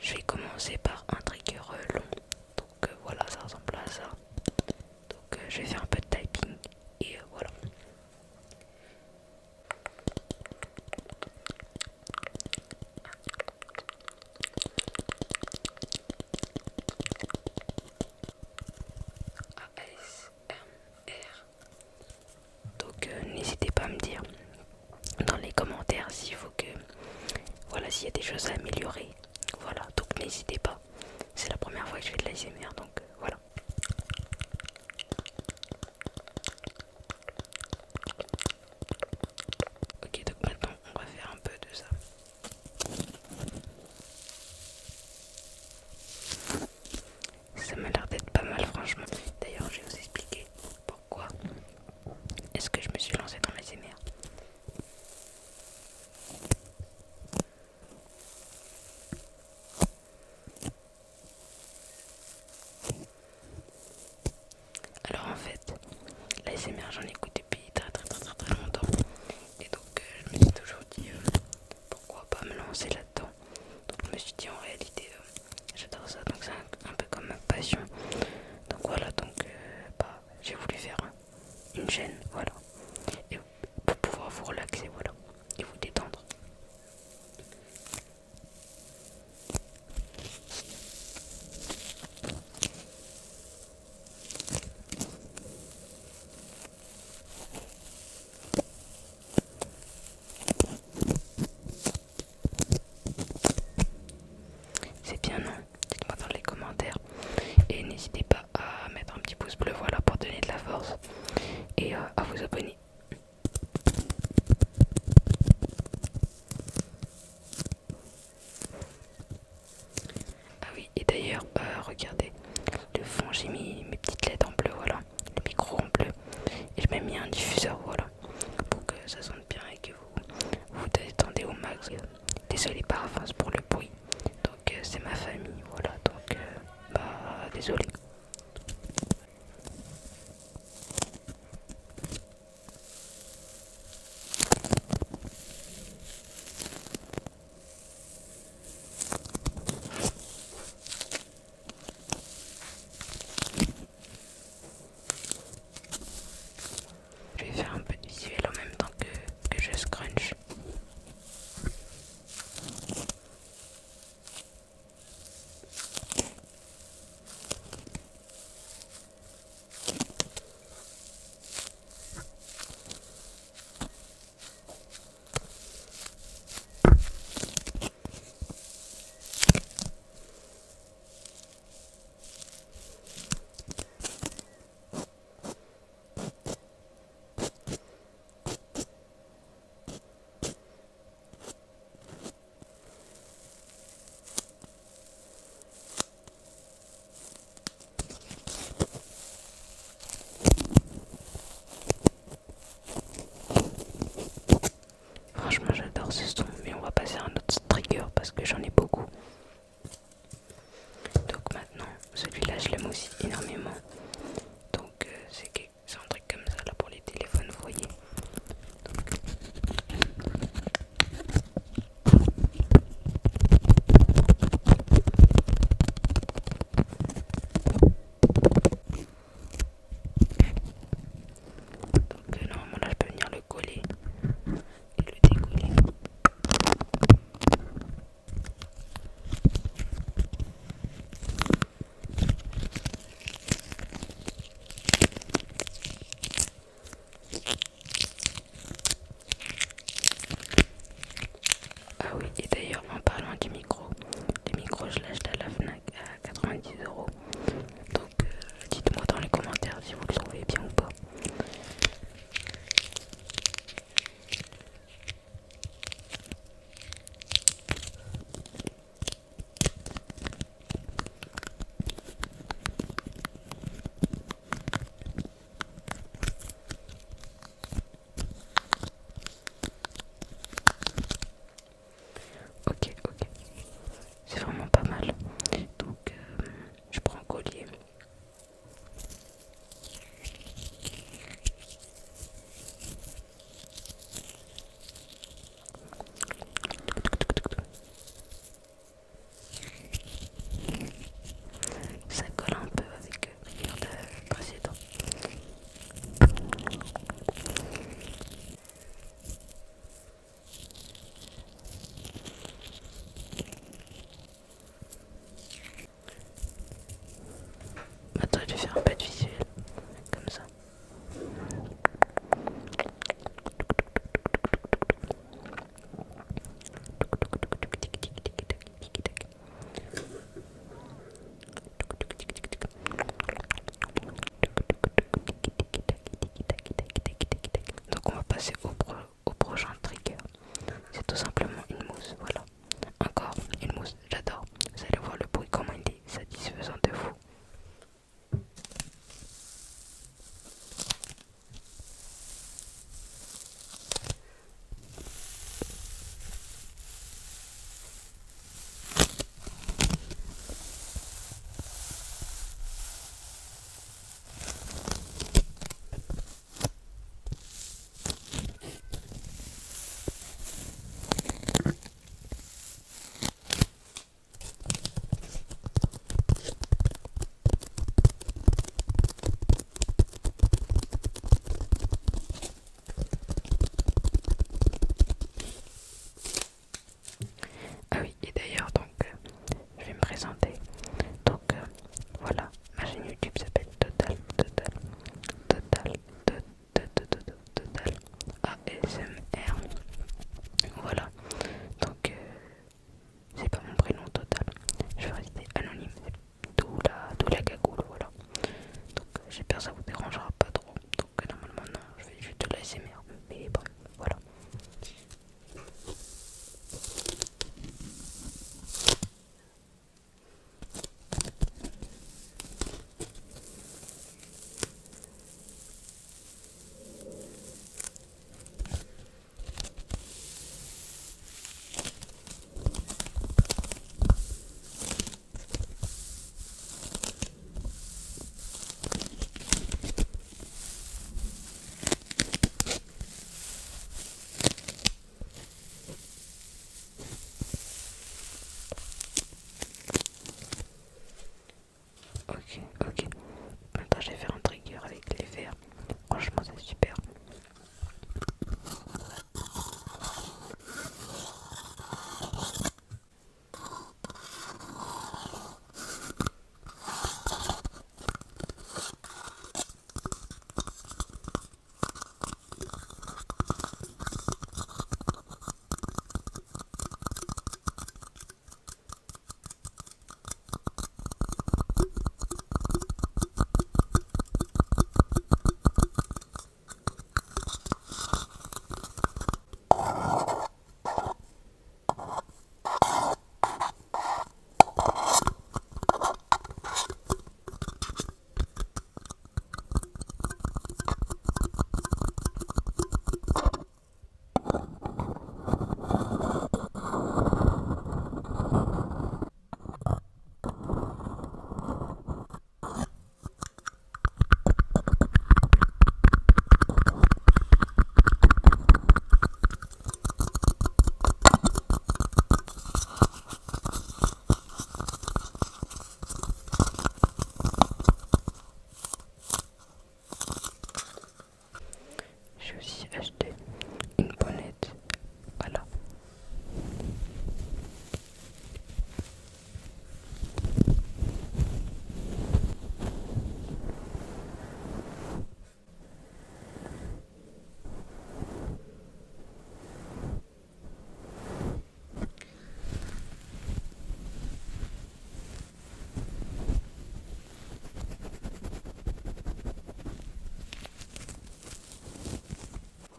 je vais commencer par un trigger long. Donc voilà, ça ressemble à ça. Donc je vais faire un peu de typing et voilà. ASMR. Donc n'hésitez pas à me dire dans les commentaires s'il faut que, voilà, s'il y a des choses à améliorer. Voilà, donc n'hésitez pas. C'est la première fois que je fais de l'ASMR, donc voilà. Ok, donc maintenant on va faire un peu de ça. Ça m'a l'air d'être pas mal, franchement. D'ailleurs, je vais vous expliquer pourquoi est-ce que je me suis lancée dans l'ASMR. Alors en fait, l'ASMR j'en écoute depuis très longtemps. Et donc je me suis toujours dit pourquoi pas me lancer là-dedans. Donc je me suis dit en réalité j'adore ça, donc c'est un peu comme ma passion. Donc voilà, donc j'ai voulu faire une chaîne, voilà. Et pour pouvoir vous relaxer, voilà. Et vous détendre. C'est bien, non? Dites-moi dans les commentaires. Et n'hésitez pas à mettre un petit pouce bleu, voilà, pour donner de la force. Et à vous abonner. Ah oui, et d'ailleurs, regardez, le fond, j'ai mis mes petites LED en bleu, voilà, le micro en bleu, et je m'ai mis un diffuseur, voilà, pour que ça sonne bien et que vous détendez au max. Désolé par avance pour le bruit, donc c'est ma famille, voilà, donc désolé. Je vais faire un peu de visuel en même temps que je scrunch. Franchement, j'adore ce son, mais on va passer à un autre trigger parce que j'en ai beaucoup. Donc maintenant, celui-là, je l'aime aussi énormément. Donc c'est un truc comme ça là pour les téléphones, vous voyez. Donc normalement là, je peux venir le coller et le décoller. Ok, ok. Maintenant je vais faire un trigger avec les verres. Franchement c'est super. J'ai aussi acheté une bonnette. Voilà.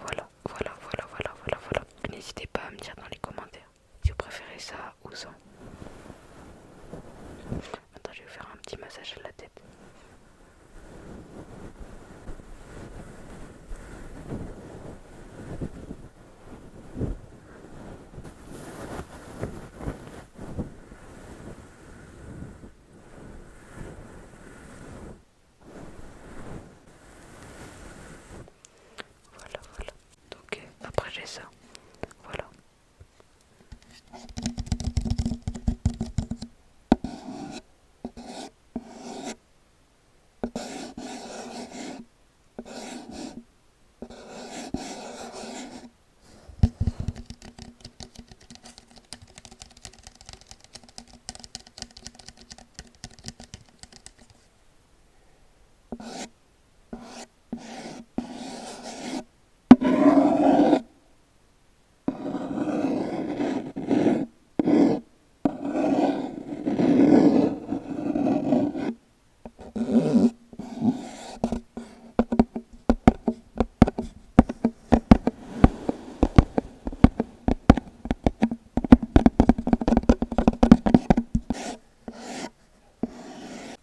Voilà. N'hésitez pas à me dire dans les commentaires si vous préférez ça ou ça. Maintenant, je vais vous faire un petit massage à la tête. Voilà. Donc, après, j'ai ça. Voilà.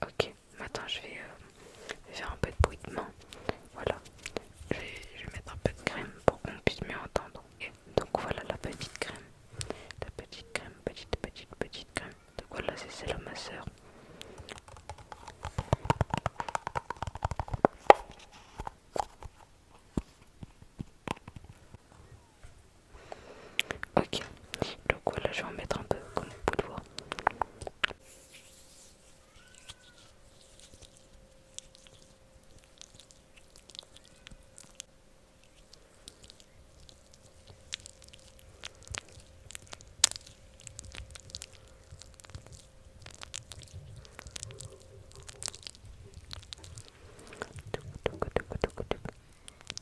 Ok, maintenant, je vais faire un peu de bruit de main. Voilà. Je vais mettre un peu de crème pour qu'on puisse mieux entendre. Et donc voilà la petite crème. La petite crème, petite crème. Donc voilà, c'est le masseur. Ok, donc voilà, je vais en mettre un peu comme vous pouvez le voir.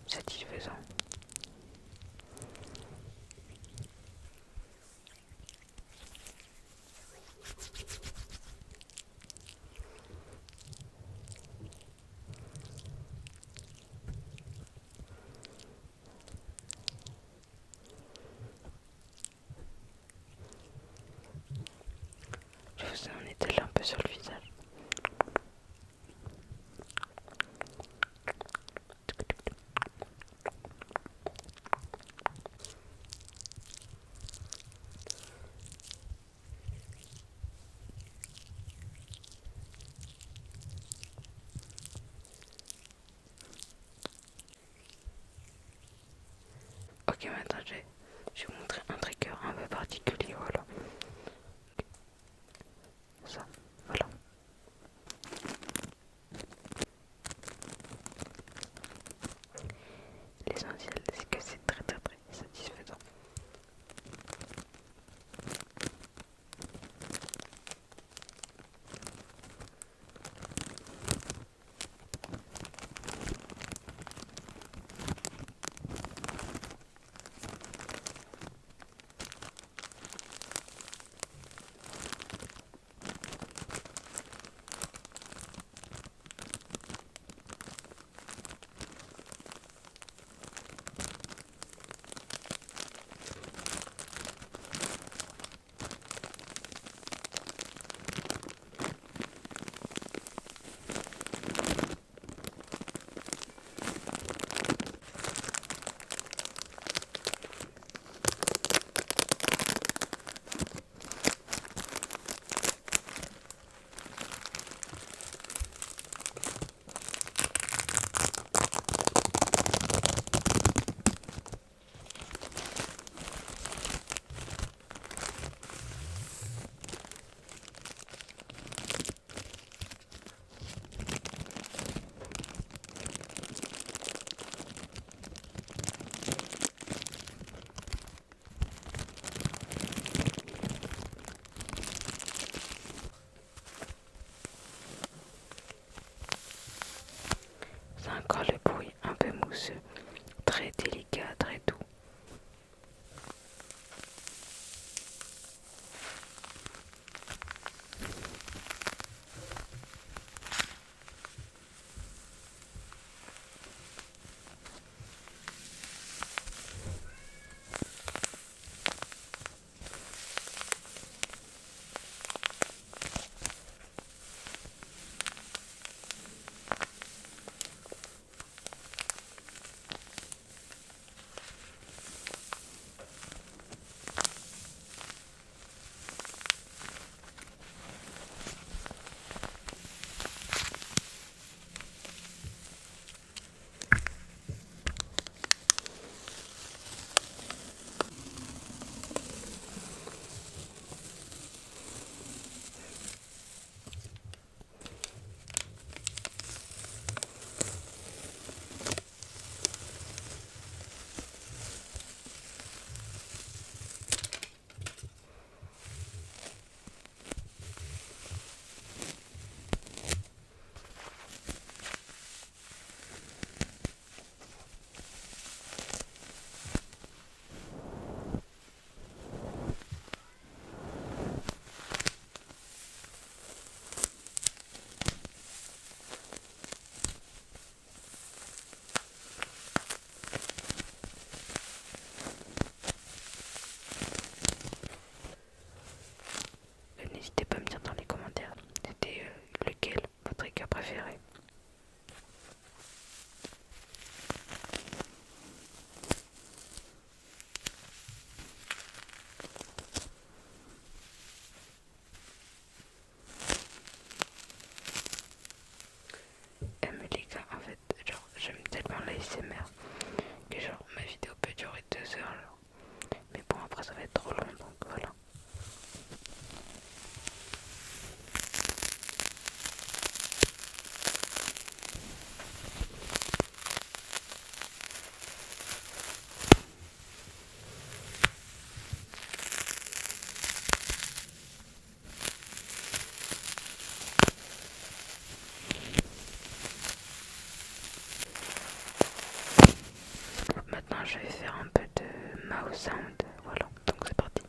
Satisfaisant. Je vous en étale un peu sur le visage. Ok, maintenant je vais vous montrer un trigger un peu particulier, voilà. Ça, voilà. préféré? Mais les gars, en fait, genre, j'aime tellement l'ASMR que genre ma vidéo peut durer 2 heures. Genre. Mais bon, après ça va être trop long, donc voilà. Maintenant, je vais faire un peu de mouse sound. Voilà, donc c'est parti.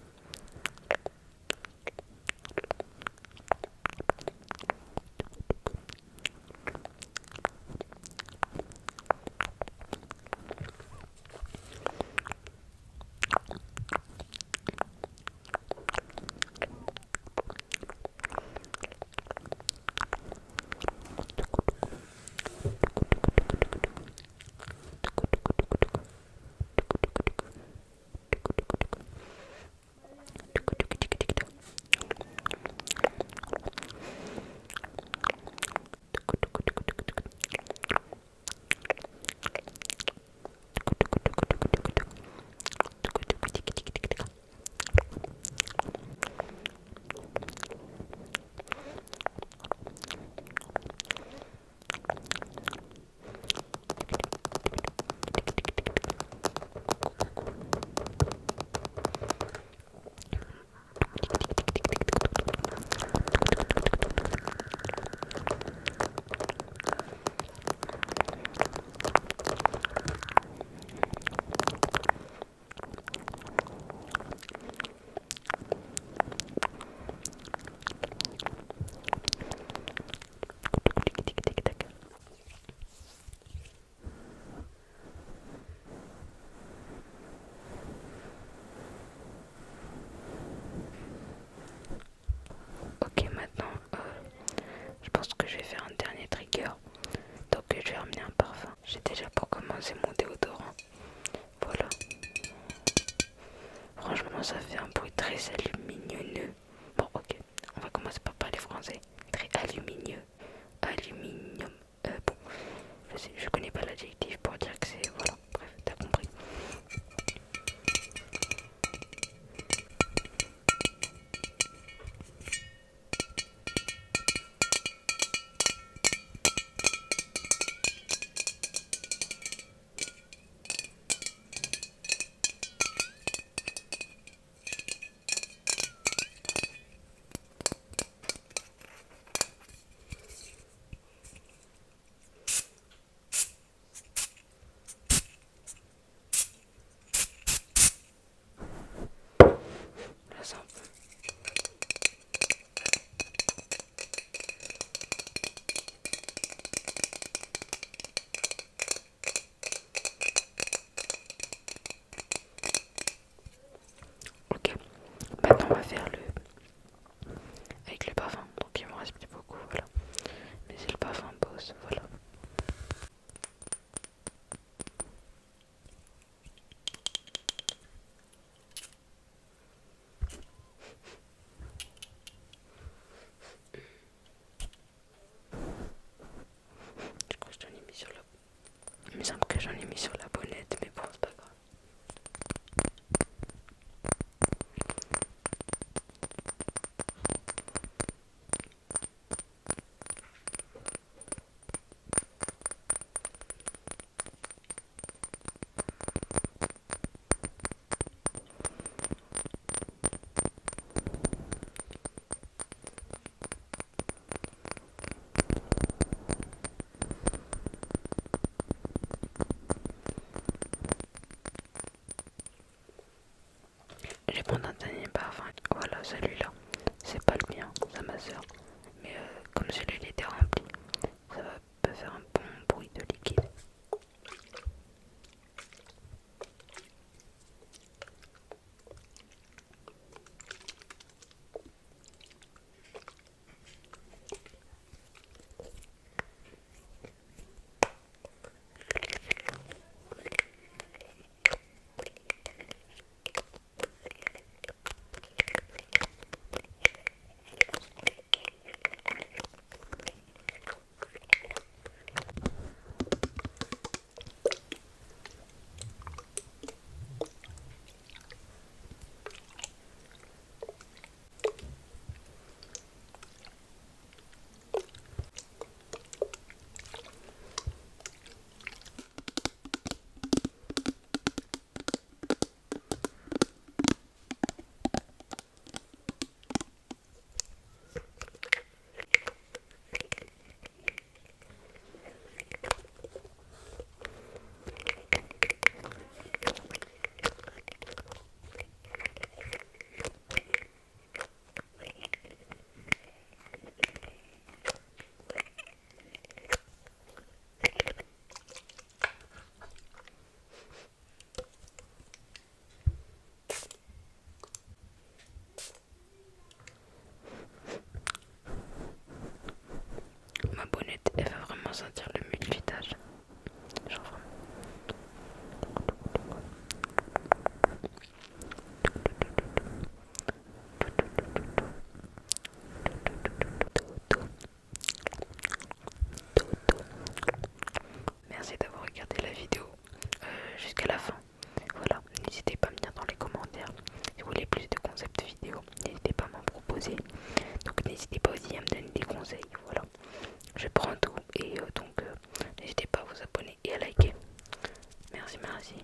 Ok, maintenant, je pense que je vais faire un dernier trigger. Donc, je vais ramener un parfum. J'ai déjà pour commencer mon déodorant. Voilà. Franchement, ça fait un bruit très alumineux. Bon, ok, on va commencer par parler français. Très alumineux. Aluminium. Bon, je connais pas l'adjectif pour dire que c'est. Voilà, bref, t'as compris. Là, ça. Ok, maintenant on va faire le. Avec le parfum. Donc, il m'en reste plus beaucoup. Voilà. Mais c'est le parfum Boss. Voilà. Je crois que j'en ai mis sur la. Il me semble que j'en ai mis sur la bonnette, mais bon, c'est pas grave. Je vais prendre un dernier parfum. Voilà, celui-là. C'est pas le mien, c'est ma soeur. Mais comme celui-là était rempli, ça peut faire un bon bruit de liquide. vraiment sentir le multitâche. Genre vraiment. Merci d'avoir regardé la vidéo jusqu'à la fin. Voilà, n'hésitez pas à me dire dans les commentaires si vous voulez plus de concepts vidéo. N'hésitez pas à m'en proposer. Donc n'hésitez pas aussi à me donner des conseils. Voilà, je prends tout et donc n'hésitez pas à vous abonner et à liker. Merci, merci.